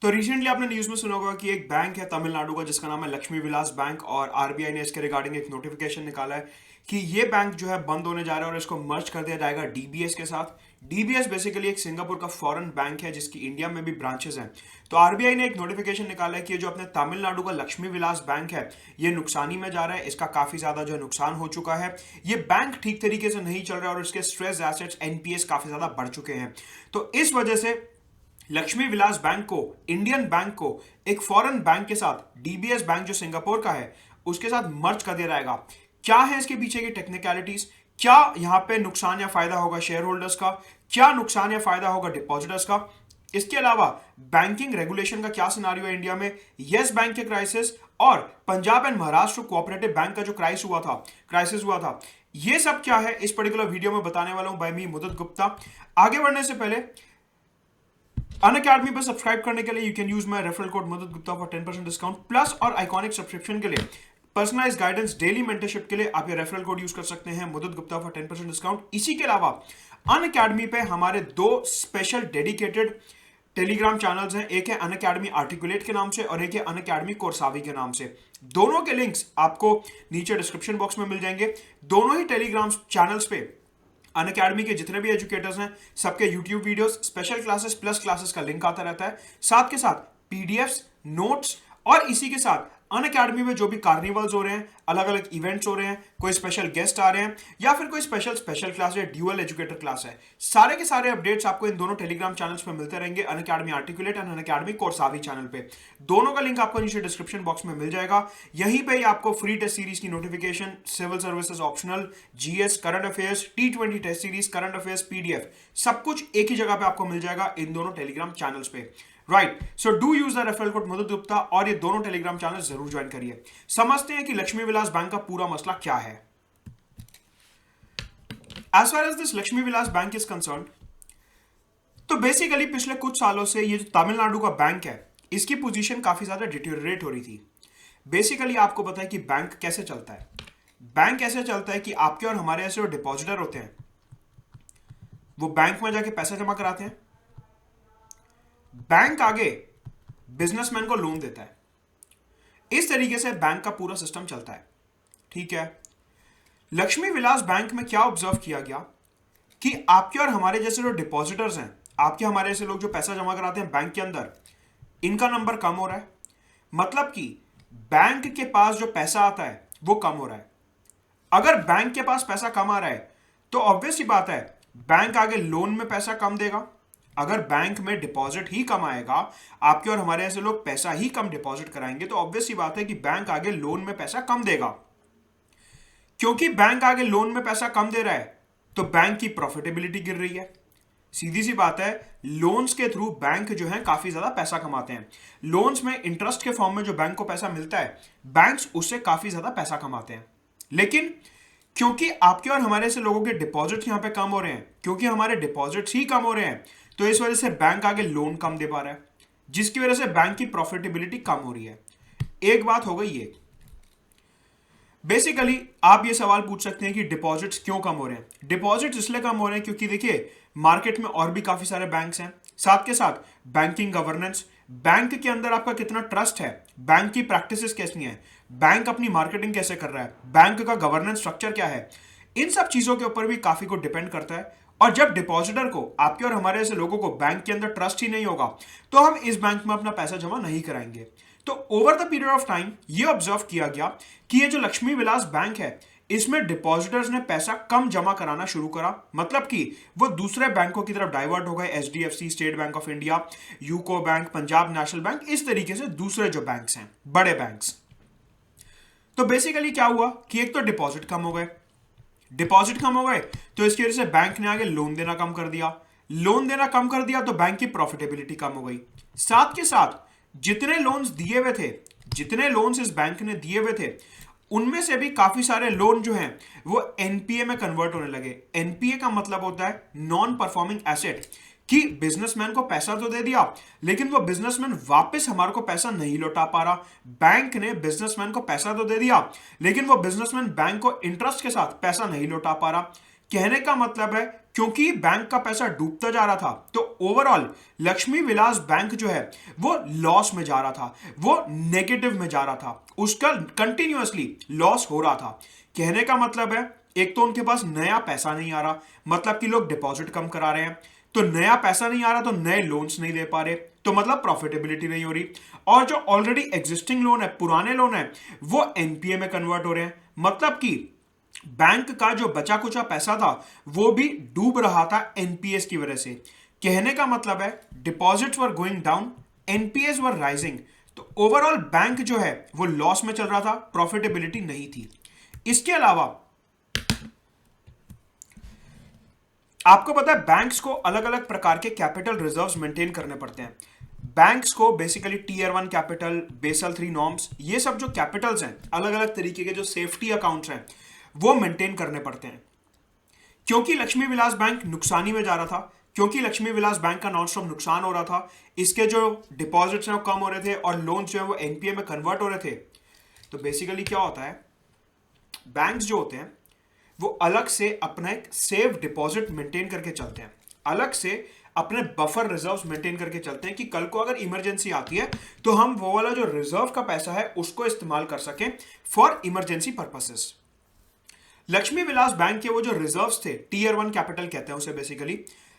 तो रिसेंटली आपने न्यूज में सुना होगा कि एक बैंक है तमिलनाडु का जिसका नाम है लक्ष्मी विलास बैंक, और आरबीआई ने इसके रिगार्डिंग एक नोटिफिकेशन निकाला है कि ये बैंक जो है बंद होने जा रहा है और इसको मर्ज कर दिया जाएगा डीबीएस के साथ। डीबीएस बेसिकली एक सिंगापुर का फॉरेन बैंक है जिसकी इंडिया में भी ब्रांचेस हैं। तो आरबीआई ने एक नोटिफिकेशन निकाला है कि जो अपने तमिलनाडु का लक्ष्मी विलास बैंक है ये नुकसानी में जा रहा है, इसका काफी ज्यादा जो है नुकसान हो चुका है, ये बैंक ठीक तरीके से नहीं चल रहा है और इसके स्ट्रेस एसेट्स एनपीएस काफी ज्यादा बढ़ चुके हैं। तो इस वजह से लक्ष्मी विलास बैंक को, इंडियन बैंक को, एक फॉरेन बैंक के साथ, डीबीएस बैंक जो सिंगापुर का है उसके साथ मर्ज कर दिया जाएगा। क्या है इसके पीछे की टेक्निकलिटीज, क्या यहां पे नुकसान या फायदा होगा शेयर होल्डर्स का, क्या नुकसान या फायदा होगा डिपॉजिटर्स का, इसके अलावा बैंकिंग रेगुलेशन का क्या सिनारियो है इंडिया में, यस बैंक के क्राइसिस और Punjab and Maharashtra cooperative bank का जो क्राइसिस हुआ था, ये सब क्या है इस पर्टिकुलर वीडियो में बताने वाला हूं बाय मी मुदत गुप्ता। आगे बढ़ने से पहले अनअकैडमी पर सब्सक्राइब करने के लिए you can use my referral code Madad Gupta for 10% discount plus, और आइकॉनिक सब्सक्रिप्शन के लिए, पर्सनलाइज गाइडेंस, डेली मेंटरशिप के लिए आप ये रेफरल कोड यूज कर सकते हैं मदद गुप्ता फॉर 10% डिस्काउंट। इसी के अलावा अनअकैडमी पे हमारे दो स्पेशल डेडिकेटेड टेलीग्राम चैनल्स हैं, एक है अनअकैडमी आर्टिकुलेट के नाम से और एक है अनअकैडमी कोर्सावी के नाम से। दोनों के लिंक्स आपको नीचे डिस्क्रिप्शन बॉक्स में मिल जाएंगे। दोनों ही टेलीग्राम चैनल्स पे अनअकैडमी के जितने भी एजुकेटर्स हैं सबके YouTube videos, special classes, plus classes का लिंक आता रहता है, साथ के साथ पीडीएफ्स, नोट्स, और इसी के साथ अनअकैडमी में जो भी कार्निवल्स हो रहे हैं, अलग अलग इवेंट्स हो रहे हैं, कोई स्पेशल गेस्ट आ रहे हैं या फिर कोई स्पेशल क्लास है, ड्यूअल एजुकेटर क्लास है, सारे के सारे अपडेट्स आपको इन दोनों टेलीग्राम चैनल्स पे मिलते रहेंगे, अनअकैडमी आर्टिकुलेट एंड अनअकैडमी कोर्सावी चैनल पे। दोनों का लिंक आपको नीचे डिस्क्रिप्शन बॉक्स में मिल जाएगा। यहीं पे ही आपको फ्री टेस्ट सीरीज की notification, civil services optional, GS, current affairs, T20 test series, current affairs PDF, सब कुछ एक ही जगह पे आपको मिल जाएगा इन दोनों टेलीग्राम चैनल्स पे। Right, so do use the referral code Madhu Gupta और ये दोनों टेलीग्राम चैनल जरूर ज्वाइन करिए। समझते हैं कि लक्ष्मी विलास बैंक का पूरा मसला क्या है। As far as this Lakshmi Vilas bank is concern, तो बेसिकली पिछले कुछ सालों से ये जो तमिलनाडु का बैंक है इसकी पोजीशन काफी ज्यादा डिटेरियोरेट हो रही थी। बेसिकली आपको पता है कि बैंक कैसे चलता है। बैंक ऐसे चलता है कि आपके और हमारे ऐसे जो डिपॉजिटर होते हैं वो बैंक में जाके पैसा जमा कराते हैं, बैंक आगे बिजनेसमैन को लोन देता है। इस तरीके से बैंक का पूरा सिस्टम चलता है। ठीक है, लक्ष्मी विलास बैंक में क्या ऑब्जर्व किया गया कि आपके और हमारे जैसे जो डिपॉजिटर्स हैं, आपके हमारे ऐसे लोग जो पैसा जमा कराते हैं बैंक के अंदर, इनका नंबर कम हो रहा है। मतलब कि बैंक के पास जो पैसा आता है वो कम हो रहा है। अगर बैंक के पास पैसा कम आ रहा है तो ऑब्वियस सी बात है बैंक आगे लोन में पैसा कम देगा। अगर बैंक में डिपॉजिट ही कम आएगा, आपके और हमारे ऐसे लोग पैसा ही कम डिपॉजिट कराएंगे, तो ऑब्वियस सी बात है कि बैंक आगे लोन में पैसा कम देगा। क्योंकि बैंक आगे लोन में पैसा कम दे रहा है तो बैंक की प्रॉफिटेबिलिटी गिर रही है। सीधी सी बात है, लोन्स के थ्रू बैंक जो है काफी ज्यादा पैसा कमाते हैं। लोन्स में इंटरेस्ट के फॉर्म में जो बैंक को पैसा मिलता है, बैंक्स उससे काफी ज्यादा पैसा कमाते हैं। लेकिन क्योंकि आपके और हमारे से लोगों के डिपॉजिट यहां पे कम हो रहे हैं, क्योंकि हमारे डिपॉजिट्स ही कम हो रहे हैं, तो इस वजह से बैंक आगे लोन कम दे पा रहा है, जिसकी वजह से बैंक की प्रॉफिटेबिलिटी कम हो रही है। एक बात हो गई ये। बेसिकली आप ये सवाल पूछ सकते हैं कि डिपॉजिट्स क्यों कम हो रहे हैं। डिपॉजिट्स इसलिए कम हो रहे हैं क्योंकि देखिए मार्केट में और भी काफी सारे बैंक्स हैं, साथ के साथ बैंकिंग गवर्नेंस, बैंक के अंदर आपका कितना ट्रस्ट है, बैंक की प्रैक्टिसेस कैसी हैं, बैंक अपनी मार्केटिंग कैसे कर रहा है, बैंक का गवर्नेंस स्ट्रक्चर क्या है, इन सब चीजों के ऊपर भी काफी को डिपेंड करता है। और जब डिपॉजिटर को, आपके और हमारे ऐसे लोगों को बैंक के अंदर ट्रस्ट ही नहीं होगा तो हम इस बैंक में अपना पैसा जमा नहीं कराएंगे। तो over the period of time ये ऑब्जर्व किया गया कि ये जो लक्ष्मी विलास बैंक है इसमें डिपॉजिटर्स ने पैसा कम जमा कराना शुरू करा। मतलब कि वो दूसरे बैंकों की तरफ डाइवर्ट हो गए, HDFC, state bank of India, UCO bank, Punjab national bank, इस तरीके से दूसरे जो बैंक्स हैं, बड़े बैंक्स। तो बेसिकली क्या हुआ कि एक तो डिपॉजिट कम हो गए, तो इसकी वजह से बैंक ने आगे लोन देना कम कर दिया, तो बैंक की प्रॉफिटेबिलिटी कम हो गई। साथ के साथ जितने लोन्स इस बैंक ने दिए हुए थे उनमें से भी काफी सारे लोन जो हैं वो एनपीए में कन्वर्ट होने लगे। एनपीए का मतलब होता है नॉन परफॉर्मिंग एसेट, कि बिजनेसमैन को पैसा तो दे दिया लेकिन वो बिजनेसमैन वापस हमारे को पैसा नहीं लौटा पा रहा। बैंक ने बिजनेसमैन को पैसा तो दे दिया लेकिन वो बिजनेसमैन बैंक को इंटरेस्ट के साथ पैसा नहीं लौटा पा रहा। कहने का मतलब है क्योंकि बैंक का पैसा डूबता जा रहा था तो ओवरऑल लक्ष्मी विलास बैंक जो है वो लॉस में जा रहा था, वो नेगेटिव में जा रहा था, उसका कंटिन्यूअसली लॉस हो रहा था। कहने का मतलब है एक तो उनके पास नया पैसा नहीं आ रहा, मतलब कि लोग डिपॉजिट कम करा रहे हैं, तो नया पैसा नहीं आ रहा तो नए लोन्स नहीं दे पा रहे, तो मतलब प्रॉफिटेबिलिटी नहीं हो रही, और जो ऑलरेडी एग्जिस्टिंग लोन है, पुराने लोन है, वो एनपीए में कन्वर्ट हो रहे हैं, मतलब कि बैंक का जो बचा कुचा पैसा था वो भी डूब रहा था एनपीएस की वजह से। कहने का मतलब है deposits were going down, NPS were rising, तो ओवरऑल बैंक जो है वो लॉस में चल रहा था, प्रॉफिटेबिलिटी नहीं थी। इसके अलावा आपको पता है बैंक्स को अलग अलग प्रकार के कैपिटल रिजर्व्स मेंटेन करने पड़ते हैं। बैंक्स को basically tier 1 capital, Basel 3 norms, ये सब जो कैपिटल्स हैं, अलग अलग तरीके के जो सेफ्टी अकाउंट्स हैं, वो मेंटेन करने पड़ते हैं। क्योंकि लक्ष्मी विलास बैंक नुकसानी में जा रहा था, क्योंकि लक्ष्मी विलास बैंक का नॉन स्टॉप नुकसान हो रहा था, इसके जो डिपॉजिट्स हैं वो कम हो रहे थे और लोन जो है वो एनपीए में कन्वर्ट हो रहे थे, तो बेसिकली क्या होता है, बैंक्स जो होते हैं वो अलग से अपना एक सेफ डिपॉजिट मेंटेन करके चलते हैं, अलग से अपने बफर रिजर्व्स मेंटेन करके चलते हैं कि कल को अगर इमरजेंसी आती है तो हम वो वाला जो रिजर्व का पैसा है उसको इस्तेमाल कर सकें for emergency purposes. Lakshmi Vilas bank के वो जो रिजर्व्स थे, टीयर 1 कैपिटल कहते हैं उसे बेसिकली,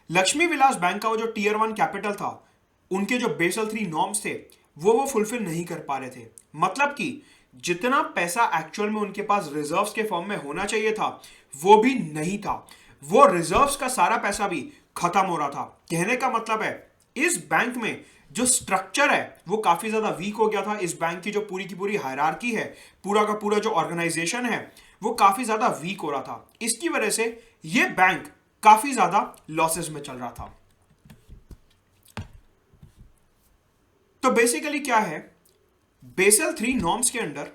लक्ष्मी विलास बैंक का वो जो टीयर 1 कैपिटल था, उनके जो बेसल 3 नॉर्म्स थे वो फुलफिल नहीं कर पा रहे थे, मतलब कि जितना पैसा एक्चुअल में उनके पास रिजर्व्स के फॉर्म में होना चाहिए था वो भी नहीं था, वो रिजर्व्स का सारा पैसा भी खत्म हो रहा था। कहने का मतलब है इस बैंक में जो स्ट्रक्चर है वो काफी ज्यादा वीक हो गया था, इस बैंक की जो पूरी की पूरी हायरार्की है, पूरा का पूरा जो ऑर्गेनाइजेशन है वो काफी ज्यादा वीक हो रहा था। इसकी वजह से ये बैंक काफी ज्यादा लॉसेस में चल रहा था। तो बेसिकली क्या है, बेसल 3 नॉर्म्स के अंडर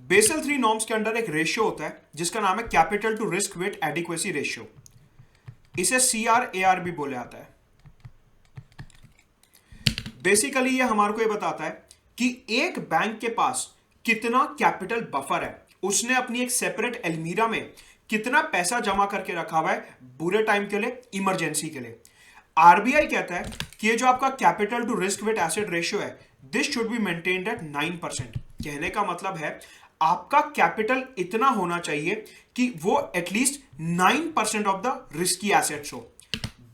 बेसल 3 नॉर्म्स के अंडर एक रेशियो होता है जिसका नाम है capital to risk weight adequacy ratio, इसे CRAR भी बोला जाता है। बेसिकली ये हमारे को ये बताता है कि एक बैंक के पास कितना कैपिटल बफर है, उसने अपनी एक सेपरेट अलमीरा में कितना पैसा जमा करके रखा हुआ है बुरे टाइम के लिए, इमरजेंसी के लिए। आरबीआई कहता है कि ये जो आपका capital to risk weight asset ratio है, this should be maintained at 9%। कहने का मतलब है आपका कैपिटल इतना होना चाहिए कि वो at least 9% of the risky assets हो।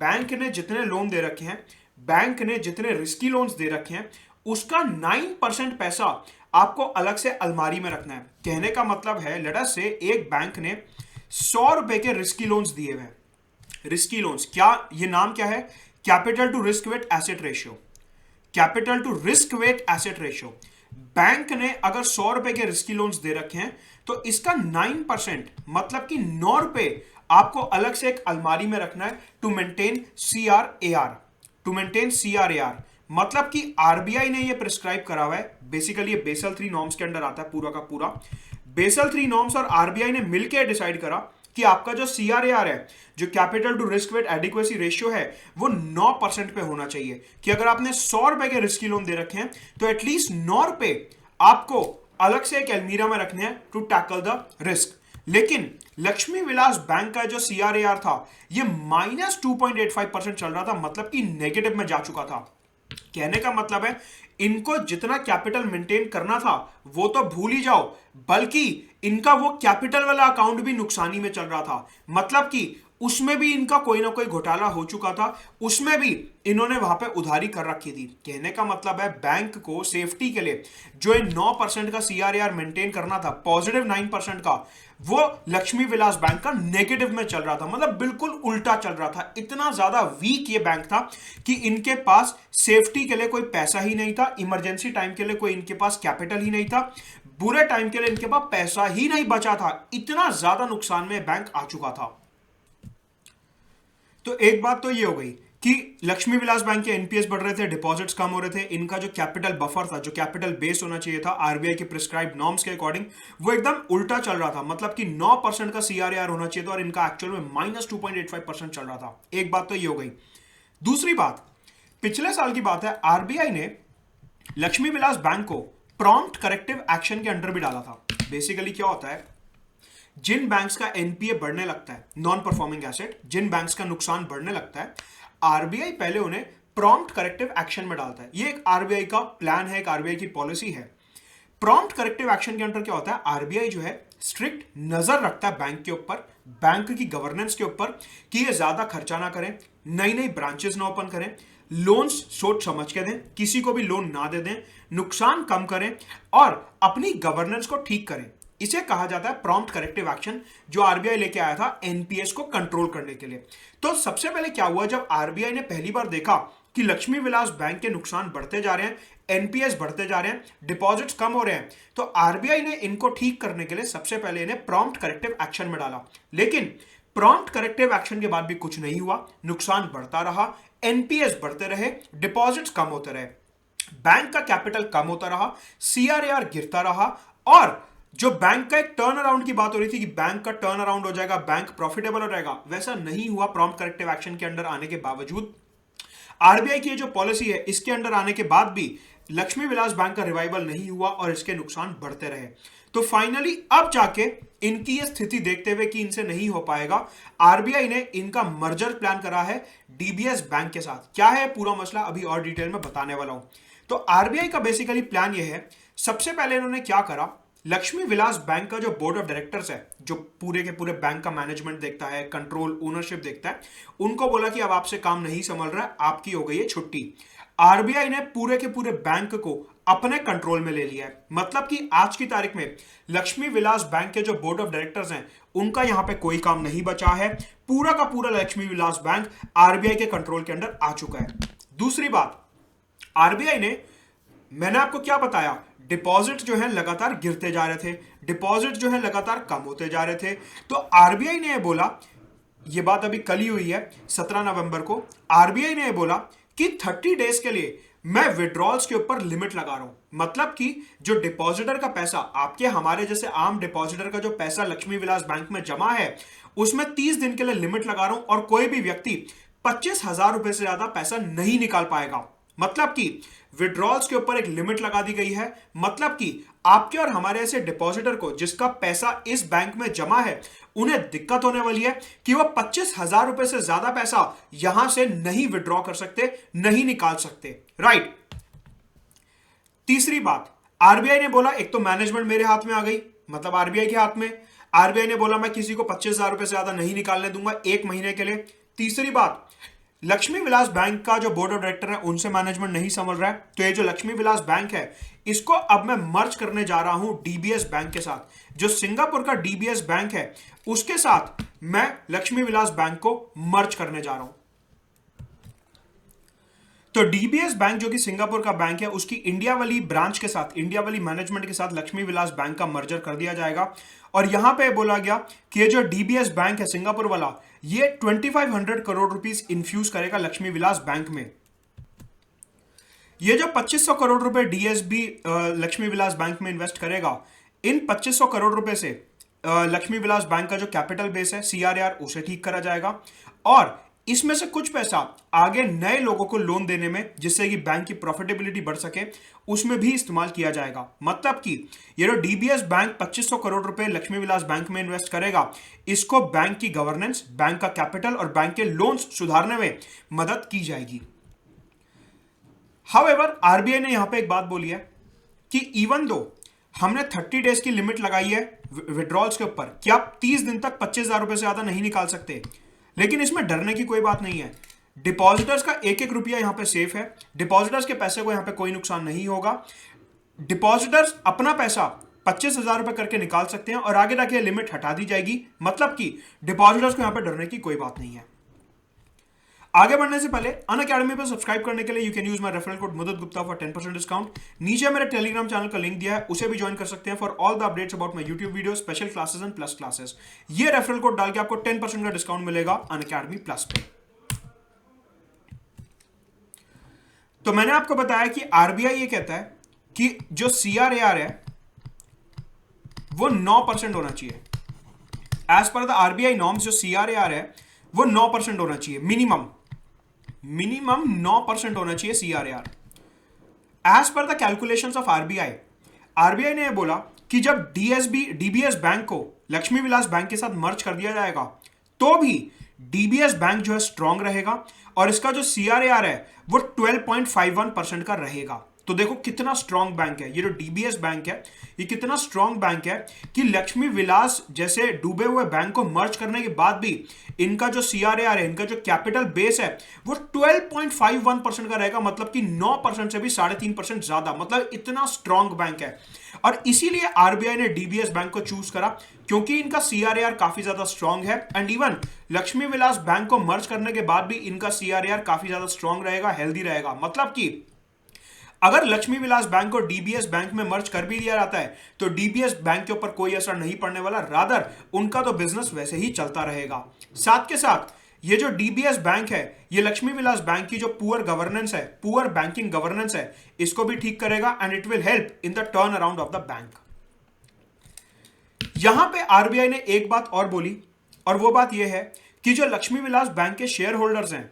बैंक ने जितने लोन दे रखे हैं, बैंक ने जितने रिस्की लोन्स दे रखे हैं, उसका 9% पैसा आपको अलग से अलमारी में रखना है। कहने का मतलब है लेट अस से एक बैंक ने 100 रुपए के रिस्की लोन्स दिए हुए हैं। रिस्की लोन्स क्या, ये नाम क्या है, capital to risk weight asset ratio, capital to risk weight asset ratio. Bank ने अगर 100 रुपए के रिस्की लोन्स दे रखे हैं तो इसका 9% मतलब कि 9 रुपए आपको अलग से एक अलमारी में रखना है to maintain CRAR, to maintain CRAR। मतलब कि आरबीआई ने ये प्रिस्क्राइब करा हुआ है, बेसिकली ये बेसल 3 नॉर्म्स के अंडर आता है पूरा का पूरा। बेसल 3 नॉर्म्स और आरबीआई ने मिलकर डिसाइड करा कि आपका जो CRAR है, जो capital to risk weight adequacy ratio है, वो 9% पे होना चाहिए। कि अगर आपने 100 रुपए के रिस्की लोन दे रखे हैं तो एटलीस्ट 9 रुपए आपको अलग से एक अलमीरा में रखने हैं टू टैकल द रिस्क। लेकिन लक्ष्मी विलास बैंक का जो CRAR था ये -2.85% चल रहा था, मतलब कि नेगेटिव में जा चुका था। कहने का मतलब है इनको जितना कैपिटल मेंटेन करना था वो तो भूल ही जाओ, बल्कि इनका वो कैपिटल वाला अकाउंट भी नुकसानी में चल रहा था, मतलब कि उसमें भी इनका कोई ना कोई घोटाला हो चुका था, उसमें भी इन्होंने वहां पे उधारी कर रखी थी। कहने का मतलब है बैंक को सेफ्टी के लिए जो 9% का CRAR मेंटेन करना था, पॉजिटिव 9% का, वो लक्ष्मी विलास बैंक का नेगेटिव में चल रहा था, मतलब बिल्कुल उल्टा चल रहा था। इतना ज्यादा वीक ये बैंक था कि इनके पास सेफ्टी के लिए कोई पैसा ही नहीं था, इमरजेंसी टाइम के लिए कोई इनके पास कैपिटल ही नहीं था, बुरे टाइम के लिए इनके पास पैसा ही नहीं बचा था। इतना ज्यादा नुकसान में बैंक आ चुका था। तो एक बात तो ये हो गई कि लक्ष्मी विलास बैंक के एनपीएस बढ़ रहे थे, डिपॉजिट्स कम हो रहे थे, इनका जो कैपिटल बफर था, जो कैपिटल बेस होना चाहिए था आरबीआई के प्रिस्क्राइब नॉर्म्स के अकॉर्डिंग, वो एकदम उल्टा चल रहा था। मतलब कि 9% का CRAR होना चाहिए था और इनका एक्चुअल में -2.85% चल रहा था। एक बात तो ये हो गई। दूसरी बात, पिछले साल की बात है, आरबीआई ने लक्ष्मी विलास बैंक को प्रॉम्प्ट करेक्टिव एक्शन के अंडर भी डाला था। बेसिकली क्या होता है, जिन बैंक्स का एनपीए बढ़ने लगता है, नॉन परफॉर्मिंग एसेट, जिन बैंक्स का नुकसान बढ़ने लगता है, आरबीआई पहले उन्हें प्रॉम्प्ट करेक्टिव एक्शन में डालता है। ये एक आरबीआई का प्लान है, एक आरबीआई की पॉलिसी है। प्रॉम्प्ट करेक्टिव एक्शन के अंदर क्या होता है, आरबीआई जो है स्ट्रिक्ट नजर रखता है बैंक के ऊपर, बैंक की गवर्नेंस के ऊपर, कि ये ज्यादा खर्चा ना करें, नई नई ब्रांचेस ना ओपन करें, लोन्स सोच समझ के दें, किसी को भी लोन ना दे दें, नुकसान कम करें और अपनी गवर्नेंस को ठीक करें। इसे कहा जाता है प्रॉम्प्ट करेक्टिव एक्शन, जो आरबीआई लेके आया था एनपीएस को कंट्रोल करने के लिए। तो सबसे पहले क्या हुआ, जब आरबीआई ने पहली बार देखा कि लक्ष्मी विलास बैंक के नुकसान बढ़ते जा रहे हैं, एनपीएस बढ़ते जा रहे हैं, डिपॉजिट्स कम हो रहे हैं, तो आरबीआई ने इनको ठीक करने के लिए सबसे पहले इन्हें प्रॉम्प्ट करेक्टिव एक्शन में डाला। लेकिन प्रॉम्प्ट करेक्टिव एक्शन के बाद भी कुछ नहीं हुआ, नुकसान बढ़ता रहा, एनपीएस बढ़ते रहे, डिपॉजिट्स कम होते रहे, बैंक का कैपिटल कम होता रहा, सीआरएआर गिरता रहा, और जो बैंक का एक टर्न अराउंड की बात हो रही थी कि बैंक का टर्न अराउंड हो जाएगा, बैंक प्रॉफिटेबल हो जाएगा, वैसा नहीं हुआ। प्रॉम्प्ट करेक्टिव एक्शन के अंडर आने के बावजूद, आरबीआई की जो पॉलिसी है इसके अंडर आने के बाद भी लक्ष्मी विलास बैंक का रिवाइवल नहीं हुआ और इसके नुकसान बढ़ते रहे। तो फाइनली अब जाके इनकी ये स्थिति देखते हुए कि इनसे नहीं हो पाएगा, आरबीआई ने इनका मर्जर प्लान करा है डीबीएस बैंक के साथ। क्या है पूरा मसला, अभी और डिटेल में बताने वाला हूं। तो आरबीआई का बेसिकली प्लान ये है, सबसे पहले इन्होंने क्या करा, लक्ष्मी विलास बैंक का जो बोर्ड ऑफ डायरेक्टर्स है, जो पूरे के पूरे बैंक का मैनेजमेंट देखता है, कंट्रोल, ओनरशिप देखता है, उनको बोला कि अब आपसे काम नहीं संभल रहा है, आपकी हो गई है छुट्टी। आरबीआई ने पूरे के पूरे बैंक को अपने कंट्रोल में ले लिया है। मतलब कि आज की तारीख में लक्ष्मी विलास बैंक के जो बोर्ड ऑफ डायरेक्टर्स हैं, उनका यहां पे कोई काम नहीं बचा है। पूरा का पूरा लक्ष्मी विलास बैंक आरबीआई के कंट्रोल के अंडर आ चुका है। दूसरी बात, आरबीआई ने, मैंने आपको क्या बताया, डिपॉजिट जो है लगातार गिरते जा रहे थे, डिपॉजिट जो है लगातार कम होते जा रहे थे। तो आरबीआई ने बोला, यह बात अभी कल ही हुई है 17 नवंबर को, आरबीआई ने बोला कि 30 डेज के लिए मैं विड्रॉल्स के ऊपर लिमिट लगा रहा हूं। मतलब कि जो डिपॉजिटर का पैसा, आपके हमारे जैसे आम डिपॉजिटर का जो पैसा लक्ष्मी विलास बैंक में जमा है, उसमें 30 दिन के लिए लिमिट लगा रहा हूं और कोई भी व्यक्ति 25,000 रुपए से ज्यादा पैसा नहीं निकाल पाएगा। मतलब कि विड्रॉल्स के ऊपर एक लिमिट लगा दी गई है। मतलब कि आपके और हमारे ऐसे डिपॉजिटर को जिसका पैसा इस बैंक में जमा है, उन्हें दिक्कत होने वाली है कि वह 25,000 रुपए से ज्यादा पैसा यहां से नहीं विड्रॉ कर सकते, नहीं निकाल सकते। राइट। तीसरी बात, आरबीआई ने बोला, एक तो मैनेजमेंट मेरे हाथ में आ गई, मतलब आरबीआई के हाथ में। आरबीआई ने बोला मैं किसी को 25,000 रुपए से ज्यादा नहीं निकालने दूंगा 1 महीने के लिए। तीसरी बात, लक्ष्मी विलास बैंक का जो बोर्ड ऑफ डायरेक्टर है, उनसे मैनेजमेंट नहीं समझ रहा है, तो ये जो लक्ष्मी विलास बैंक है, इसको अब मैं मर्ज करने जा रहा हूं डीबीएस बैंक के साथ। जो सिंगापुर का डीबीएस बैंक है, उसके साथ मैं लक्ष्मी विलास बैंक को मर्ज करने जा रहा हूं। तो डीबीएस बैंक जो कि सिंगापुर का बैंक है, उसकी इंडिया वाली ब्रांच के साथ, इंडिया वाली मैनेजमेंट के साथ लक्ष्मी विलास बैंक का मर्जर कर दिया जाएगा। और यहां पे बोला गया कि ये जो डीबीएस बैंक है सिंगापुर वाला, ये 2500 करोड़ रुपीस इन्फ्यूज करेगा लक्ष्मी विलास बैंक में। ये जो 2500 करोड़ रुपए डीएसबी लक्ष्मी विलास बैंक में इन्वेस्ट करेगा, इन 2500 करोड़ रुपए से लक्ष्मी विलास बैंक का जो कैपिटल बेस है, सीआरआर, उसे ठीक करा जाएगा। और इसमें से कुछ पैसा आगे नए लोगों को लोन देने में, जिससे कि बैंक की प्रॉफिटेबिलिटी बढ़ सके, उसमें भी इस्तेमाल किया जाएगा। मतलब कि ये जो डीबीएस बैंक 2500 करोड़ रुपए लक्ष्मी विलास बैंक में इन्वेस्ट करेगा, इसको बैंक की गवर्नेंस, बैंक का कैपिटल और बैंक के लोन्स सुधारने में मदद की जाएगी। हाउएवर, आरबीआई ने यहां पे एक बात बोली है कि इवन दो हमने 30 डेज की लिमिट लगाई है विड्रॉल्स के ऊपर, कि आप 30 दिन तक 25,000 रुपए से ज्यादा नहीं निकाल सकते, लेकिन इसमें डरने की कोई बात नहीं है। डिपॉजिटर्स का एक एक रुपया यहां पे सेफ है, डिपॉजिटर्स के पैसे को यहां पे कोई नुकसान नहीं होगा। डिपॉजिटर्स अपना पैसा 25,000 रुपए करके निकाल सकते हैं और आगे जाके लिमिट हटा दी जाएगी। मतलब कि डिपॉजिटर्स को यहां पे डरने की कोई बात नहीं है। आगे बढ़ने से पहले अनअकैडमी पर सब्सक्राइब करने के लिए you can use my referral code Madad Gupta for 10% discount. नीचे मेरे टेलीग्राम चैनल का लिंक दिया है, उसे भी ज्वाइन कर सकते हैं for all the updates about my YouTube video, special classes and plus classes. ये रेफरल कोड डाल के आपको 10% का डिस्काउंट मिलेगा अनअकैडमी प्लस पे। तो मैंने आपको बताया कि आरबीआई ये कहता है कि जो सीआरआर है वो 9% होना चाहिए। As per the RBI norms जो सीआरआर है वो 9% होना चाहिए, मिनिमम 9% होना चाहिए CRR. As per the calculations of RBI, RBI ने यह बोला कि जब डीबीएस बैंक को लक्ष्मी विलास बैंक के साथ मर्ज कर दिया जाएगा तो भी डीबीएस बैंक जो है स्ट्रांग रहेगा और इसका जो सीआरएआर है वो 12.51% का रहेगा। तो देखो कितना स्ट्रांग बैंक है ये जो डीबीएस बैंक है, ये कितना स्ट्रांग बैंक है कि लक्ष्मी विलास जैसे डूबे हुए बैंक को मर्ज करने के बाद भी इनका जो सीआरएआर है, इनका जो कैपिटल बेस है वो 12.51% का रहेगा, मतलब कि 9% से भी 3.5% ज्यादा, मतलब इतना स्ट्रांग बैंक है। और इसीलिए आरबीआई ने डीबीएस बैंक को चूज करा क्योंकि इनका सीआरएआर काफी ज्यादा स्ट्रांग है and even Lakshmi Vilas bank को मर्ज करने के बाद भी इनका सीआरएआर काफी ज्यादा स्ट्रांग रहेगा, हेल्दी रहेगा। मतलब कि अगर लक्ष्मी विलास बैंक को डीबीएस बैंक में मर्ज कर भी दिया जाता है तो डीबीएस बैंक के ऊपर कोई असर नहीं पड़ने वाला, रादर उनका तो बिजनेस वैसे ही चलता रहेगा। साथ के साथ ये जो डीबीएस बैंक है ये लक्ष्मी विलास बैंक की जो पुअर गवर्नेंस है, पुअर बैंकिंग गवर्नेंस है, इसको भी ठीक करेगा and it will help in the turn around of the bank. यहां पे आरबीआई ने एक बात और बोली और वो बात यह है कि जो लक्ष्मी विलास बैंक के शेयर होल्डर्स हैं,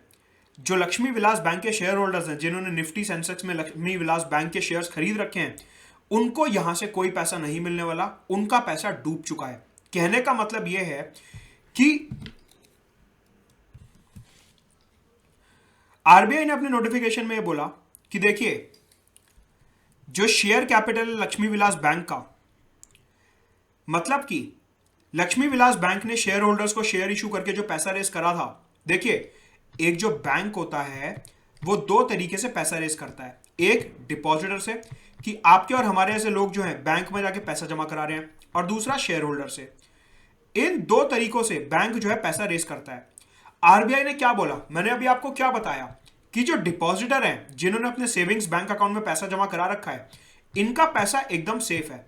जो लक्ष्मी विलास बैंक के शेयर होल्डर्स हैं जिन्होंने निफ्टी सेंसेक्स में लक्ष्मी विलास बैंक के शेयर्स खरीद रखे हैं, उनको यहां से कोई पैसा नहीं मिलने वाला, उनका पैसा डूब चुका है। कहने का मतलब यह है कि आरबीआई ने अपने नोटिफिकेशन में यह बोला कि देखिए जो शेयर कैपिटल है लक्ष्मी विलास बैंक का, मतलब कि लक्ष्मी विलास बैंक ने शेयर होल्डर्स को शेयर इशू करके जो पैसा रेस करा था, देखिए एक जो बैंक होता है वो दो तरीके से पैसा रेस करता है, एक डिपॉजिटर से कि आपके और हमारे ऐसे लोग जो हैं बैंक में जाके पैसा जमा करा रहे हैं, और दूसरा शेयर होल्डर से। इन दो तरीकों से बैंक जो है पैसा रेस करता है। आरबीआई ने क्या बोला, मैंने अभी आपको क्या बताया कि जो डिपॉजिटर हैं जिन्होंने अपने सेविंग्स बैंक अकाउंट में पैसा जमा करा रखा है, इनका पैसा एकदम सेफ है।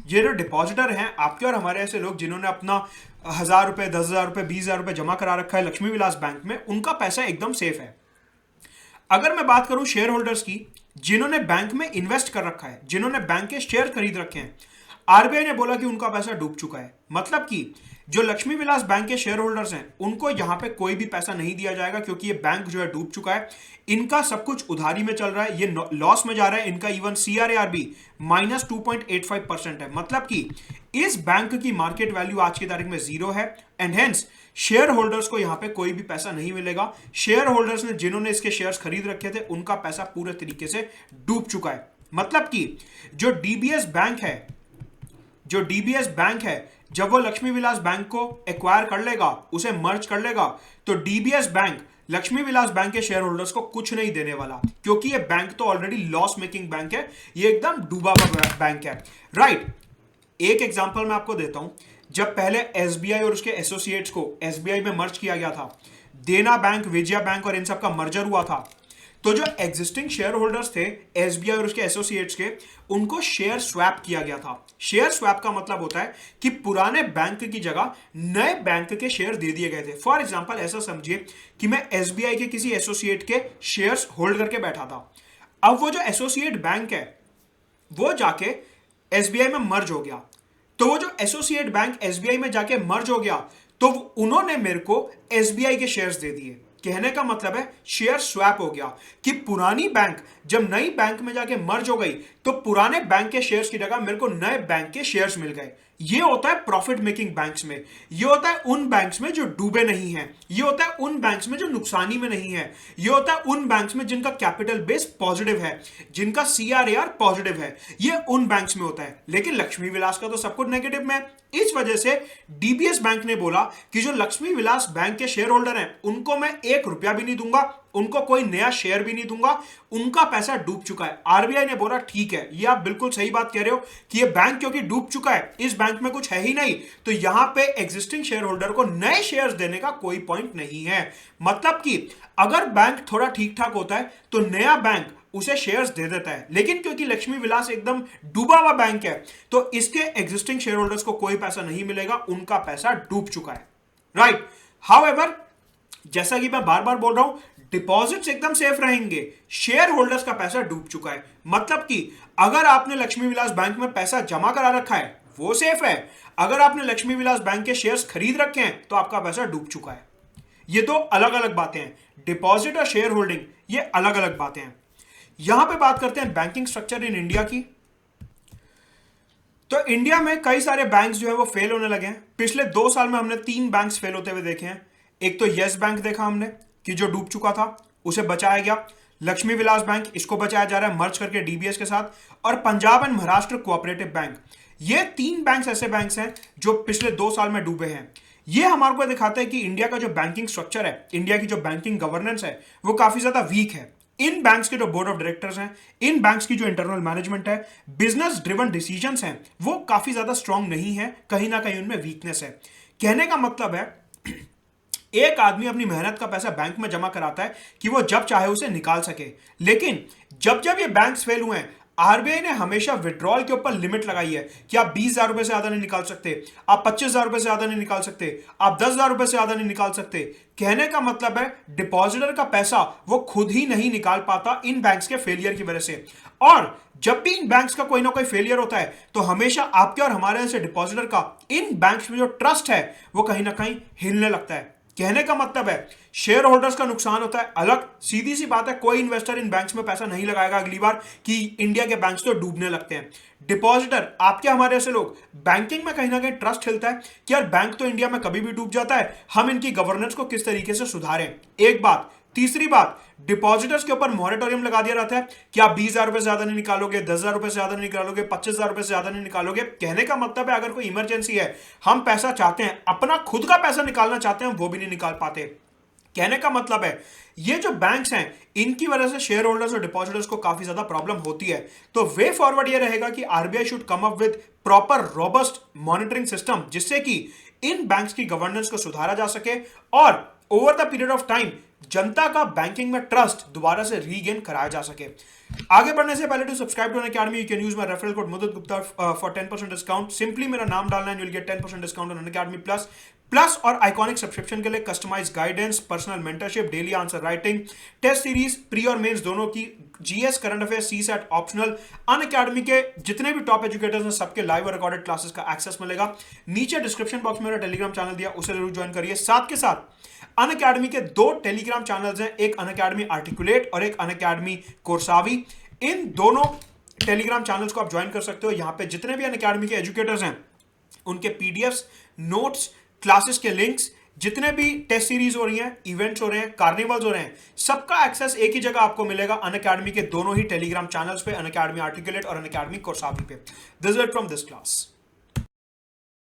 ये जो डिपॉजिटर हैं आपके और हमारे ऐसे लोग जिन्होंने अपना 1000 रुपए, 10,000 रुपए, 20,000 रुपए जमा करा रखा है लक्ष्मी विलास बैंक में, उनका पैसा एकदम सेफ है। अगर मैं बात करूं शेयर होल्डर्स की जिन्होंने बैंक में इन्वेस्ट कर रखा है, जिन्होंने बैंक के शेयर खरीद रखे हैं, आरबीआई ने बोला कि उनका पैसा डूब चुका है। मतलब कि जो लक्ष्मी विलास बैंक के शेयर होल्डर्स हैं उनको यहां पे कोई भी पैसा नहीं दिया जाएगा क्योंकि ये बैंक जो है डूब चुका है, इनका सब कुछ उधारी में चल रहा है, ये लॉस में जा रहा है, इनका इवन सीआरएआर भी -2.85% है। मतलब कि इस बैंक की मार्केट वैल्यू आज की तारीख में 0 है एंड हेंस शेयर होल्डर्स को यहां पे कोई भी पैसा नहीं मिलेगा। शेयर होल्डर्स ने जिन्होंने इसके शेयर्स खरीद रखे थे उनका पैसा पूरे तरीके से डूब चुका है। मतलब कि जो डीबीएस बैंक है, जो डीबीएस बैंक है जब वो लक्ष्मी विलास बैंक को एक्वायर कर लेगा, उसे मर्ज कर लेगा, तो DBS bank Lakshmi Vilas bank के शेयर होल्डर्स को कुछ नहीं देने वाला क्योंकि ये बैंक तो ऑलरेडी लॉस मेकिंग बैंक है, ये एकदम डूबा हुआ बैंक है। राइट, एक एग्जांपल मैं आपको देता हूं। जब पहले एसबीआई और उसके एसोसिएट्स को एसबीआई में मर्ज किया गया था, देना बैंक, विजया बैंक और इन सब का मर्जर हुआ था, तो जो एग्जिस्टिंग शेयर होल्डर्स थे एसबीआई और उसके एसोसिएट्स के, उनको शेयर स्वैप किया गया था। शेयर स्वैप का मतलब होता है कि पुराने बैंक की जगह नए बैंक के शेयर दे दिए गए थे। फॉर एग्जांपल ऐसा समझिए कि मैं एसबीआई के किसी एसोसिएट के शेयर्स होल्ड करके बैठा था, अब वो जो एसोसिएट बैंक है वो जाके एसबीआई में मर्ज हो गया, तो वो जो एसोसिएट बैंक एसबीआई में जाके मर्ज हो गया तो उन्होंने मेरे को एसबीआई के शेयर्स दे दिए। कहने का मतलब है शेयर स्वैप हो गया कि पुरानी बैंक जब नई बैंक में जाके मर्ज हो गई तो पुराने बैंक के शेयर्स की जगह मेरे को नए बैंक के शेयर्स मिल गए। ये होता है प्रॉफिट मेकिंग बैंक्स में, ये होता है उन बैंक्स में जो डूबे नहीं हैं, ये होता है उन बैंक्स में जो नुकसानी में नहीं है, ये होता है उन बैंक्स में जिनका कैपिटल बेस पॉजिटिव है, जिनका सीआरएआर पॉजिटिव है, ये उन बैंक्स में होता है। लेकिन लक्ष्मी विलास का तो सब कुछ नेगेटिव में है। इस वजह से डीबीएस बैंक ने बोला कि जो लक्ष्मी विलास बैंक के शेयर होल्डर हैं उनको मैं 1 रुपया भी नहीं दूंगा, उनको कोई नया शेयर भी नहीं दूंगा, उनका पैसा डूब चुका है। आरबीआई ने बोला ठीक है, ये आप बिल्कुल सही बात कह रहे हो कि ये बैंक क्योंकि डूब चुका है, इस बैंक में कुछ है ही नहीं, तो यहां पे एग्जिस्टिंग शेयर होल्डर को नए शेयर्स देने का कोई पॉइंट नहीं है। मतलब कि अगर बैंक थोड़ा ठीक ठाक होता है तो नया बैंक उसे शेयर्स दे देता है, लेकिन क्योंकि लक्ष्मी विलास एकदम डूबा हुआ बैंक है तो इसके एग्जिस्टिंग शेयर होल्डर्स को कोई पैसा नहीं मिलेगा, उनका पैसा डूब चुका है। राइट, हाउएवर जैसा कि मैं बार बार बोल रहा हूं, डिपॉजिट्स एकदम सेफ रहेंगे, शेयर होल्डर्स का पैसा डूब चुका है। मतलब कि अगर आपने लक्ष्मी विलास बैंक में पैसा जमा करा रखा है वो सेफ है, अगर आपने लक्ष्मी विलास बैंक के शेयर्स खरीद रखे हैं तो आपका पैसा डूब चुका है। ये दो अलग अलग बातें हैं, डिपॉजिट और शेयर होल्डिंग ये अलग अलग बातें हैं। यहां पे बात करते हैं बैंकिंग स्ट्रक्चर इन इंडिया की। तो इंडिया में कई सारे बैंक्स जो है वो फेल होने लगे हैं। पिछले 2 साल में हमने 3 बैंक्स फेल होते हुए देखे हैं। एक तो यस बैंक देखा हमने कि जो डूब चुका था, उसे बचाया गया। लक्ष्मी विलास बैंक, इसको बचाया जा रहा है मर्ज करके डीबीएस के साथ। और Punjab and Maharashtra cooperative bank, ये 3 बैंक्स ऐसे बैंक्स हैं जो पिछले 2 साल में डूबे हैं। ये हमारे को दिखाता है कि इंडिया का जो बैंकिंग स्ट्रक्चर है, इंडिया की जो बैंकिंग गवर्नेंस है, वो काफी ज्यादा वीक है। इन बैंक्स के जो बोर्ड ऑफ डायरेक्टर्स हैं, इन बैंक्स की जो इंटरनल मैनेजमेंट है, बिजनेस ड्रिवन डिसीजंस हैं, वो काफी ज्यादा स्ट्रांग नहीं है, कहीं ना कहीं उनमें वीकनेस है। कहने का मतलब है एक आदमी अपनी मेहनत का पैसा बैंक में जमा कराता है कि वो जब चाहे उसे निकाल सके, लेकिन जब जब ये बैंक्स फेल हुए हैं, आरबीआई ने हमेशा विड्रॉल के ऊपर लिमिट लगाई है कि आप 20,000 रुपए से ज्यादा नहीं निकाल सकते, आप 25,000 रुपए से ज्यादा नहीं निकाल सकते, आप 10,000 रुपए से ज्यादा नहीं निकाल सकते। कहने का मतलब है डिपॉजिटर का पैसा वो खुद ही नहीं निकाल पाता इन बैंक्स के फेलियर की वजह से। और जब भी इन बैंक्स का कोई ना कोई फेलियर होता है, तो हमेशा आपके और हमारे जैसे डिपॉजिटर का इन बैंक्स में जो ट्रस्ट है वो कहीं ना कहीं हिलने लगता है। कहने का मतलब है शेयर होल्डर्स का नुकसान होता है अलग, सीधी सी बात है, कोई इन्वेस्टर इन बैंक्स में पैसा नहीं लगाएगा अगली बार कि इंडिया के बैंक्स तो डूबने लगते हैं। डिपॉजिटर, आपके हमारे ऐसे लोग, बैंकिंग में कहीं ना कहीं ट्रस्ट हिलता है कि यार बैंक तो इंडिया में कभी भी डूब जाता है, हम इनकी गवर्नेंस को किस तरीके से सुधारें। एक बात। तीसरी बात, डिपॉजिटर्स के ऊपर मॉरेटोरियम लगा दिया रहता है कि आप 20,000 रुपए से ज्यादा नहीं निकालोगे, 10,000 रुपए से ज्यादा नहीं निकालोगे, 25,000 रुपए से ज्यादा नहीं निकालोगे। कहने का मतलब है अगर कोई इमरजेंसी है, हम पैसा चाहते हैं, अपना खुद का पैसा निकालना चाहते हैं, वो भी नहीं निकाल पाते। कहने का मतलब है ये जो बैंक्स हैं, इनकी वजह से शेयर होल्डर्स और डिपॉजिटर्स को काफी ज्यादा प्रॉब्लम होती है। तो वे फॉरवर्ड ये रहेगा कि RBI should come up with proper robust monitoring system, जिससे कि इन बैंक्स की गवर्नेंस को सुधारा जा सके और over the period of time जनता का बैंकिंग में ट्रस्ट दोबारा से रीगेन कराया जा सके। आगे बढ़ने से पहले to subscribe to Unacademy you can use my referral code Madad Gupta for 10% discount. Simply मेरा नाम डालना है, you will get 10% discount on Unacademy plus और आइकॉनिक सब्सक्रिप्शन के लिए customize guidance, personal mentorship, daily answer writing, test series, pre और mains दोनों की, GS, current affairs, CSAT optional, Unacademy के जितने भी टॉप एजुकेटर्स हैं सबके लाइव और रिकॉर्डेड क्लासेस का एक्सेस मिलेगा। नीचे डिस्क्रिप्शन बॉक्स में मेरा टेलीग्राम चैनल दिया, उसे जरूर ज्वाइन करिए। साथ के साथ अनअकैडमी के 2 टेलीग्राम चैनल्स हैं, एक अनअकैडमी आर्टिकुलेट और एक अनअकैडमी कोर्सावी। इन दोनों टेलीग्राम चैनल्स को आप ज्वाइन कर सकते हो। यहां पे जितने भी अनअकैडमी के एजुकेटर्स हैं, उनके पीडीएफ्स, नोट्स, क्लासेस के लिंक्स, जितने भी टेस्ट सीरीज हो रही हैं, इवेंट्स हो रहे हैं, कार्निवल्स हो रहे हैं, सबका एक्सेस एक ही जगह आपको मिलेगा अनअकैडमी के दोनों ही टेलीग्राम चैनल्स पे, अनअकैडमी आर्टिकुलेट और अनअकैडमी कोर्सावी पे। This is it from this class.